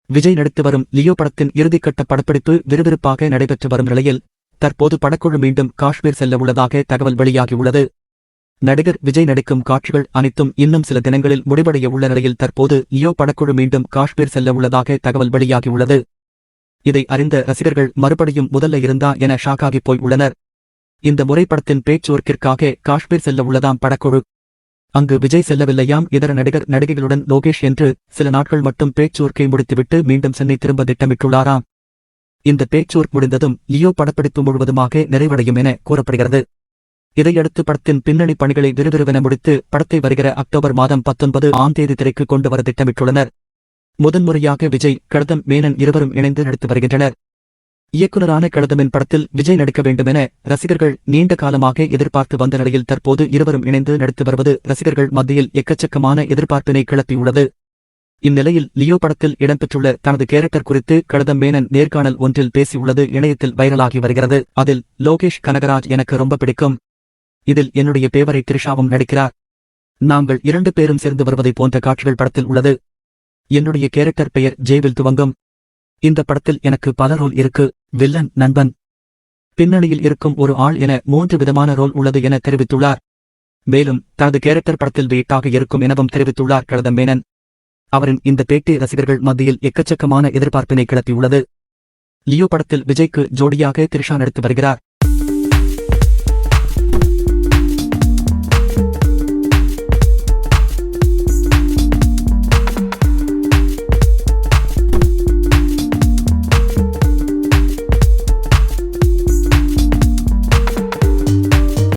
விஜய் நடித்து வரும் லியோ படத்தின் இறுதிக்கட்ட படப்பிடிப்பு விறுவிறுப்பாக நடைபெற்று வரும் நிலையில் தற்போது படக்குழு மீண்டும் காஷ்மீர் செல்ல உள்ளதாக தகவல் வெளியாகியுள்ளது. நடிகர் விஜய் நடிக்கும் காட்சிகள் அனைத்தும் இன்னும் சில தினங்களில் முடிவடைய உள்ள நிலையில் தற்போது லியோ படக்குழு மீண்டும் காஷ்மீர் செல்ல உள்ளதாக தகவல் வெளியாகியுள்ளது. இதை அறிந்த ரசிகர்கள் மறுபடியும் முதல்ல இருந்தா என ஷாக்காகி போய் உள்ளனர். இந்த முறை படத்தின் பேச்சுவர்க்கிற்காக காஷ்மீர் செல்ல உள்ளதாம் படக்குழு. அங்கு விஜய் செல்லவில்லையாம். இதர நடிகைகளுடன் லோகேஷ் என்று சில நாட்கள் மட்டும் பேச்சுவர்க்கை முடித்துவிட்டு மீண்டும் சென்னை திரும்ப திட்டமிட்டுள்ளாராம். இந்த பேச்சுவர்க் முடிந்ததும் லியோ படப்பிடிப்பு முழுவதுமாக நிறைவடையும் என கூறப்படுகிறது. இதையடுத்து படத்தின் பின்னணி பணிகளை விறுவிறுவென முடித்து படத்தை வருகிற அக்டோபர் மாதம் 19ஆம் தேதி திரைக்கு கொண்டு வர திட்டமிட்டுள்ளனர். முதன்முறையாக விஜய், கௌதம் மேனன் இருவரும் இணைந்து நடித்து வருகின்றனர். இயக்குநரான கௌதமின் படத்தில் விஜய் நடிக்க வேண்டுமென ரசிகர்கள் நீண்ட காலமாக எதிர்பார்த்து வந்த நிலையில் தற்போது இருவரும் இணைந்து நடித்து வருவது ரசிகர்கள் மத்தியில் எக்கச்சக்கமான எதிர்பார்ப்பினை கிளப்பியுள்ளது. இந்நிலையில் லியோ படத்தில் இடம்பெற்றுள்ள தனது கேரக்டர் குறித்து கௌதம் மேனன் நேர்காணல் ஒன்றில் பேசியுள்ளது இணையத்தில் வைரலாகி வருகிறது. அதில், லோகேஷ் கனகராஜ் எனக்கு ரொம்ப பிடிக்கும். இதில் என்னுடைய பேவரை த்ரிஷாவும் நடிக்கிறார். நாங்கள் 2 பேரும் சேர்ந்து வருவதை போன்ற காட்சிகள் படத்தில் உள்ளது. என்னுடைய கேரக்டர் பெயர் ஜேவில் துவங்கும். இந்த படத்தில் எனக்கு பல ரோல் இருக்கு. வில்லன், நண்பன், பின்னணியில் இருக்கும் ஒரு ஆள் என 3 விதமான ரோல் உள்ளது என தெரிவித்துள்ளார். மேலும் தனது கேரக்டர் படத்தில் வெயிட்டாக இருக்கும் எனவும் தெரிவித்துள்ளார் கௌதம் மேனன். அவரின் இந்த பேட்டி ரசிகர்கள் மத்தியில் எக்கச்சக்கமான எதிர்பார்ப்பினை கிளப்பியுள்ளது. லியோ படத்தில் விஜய்க்கு ஜோடியாக த்ரிஷா நடித்து வருகிறார்.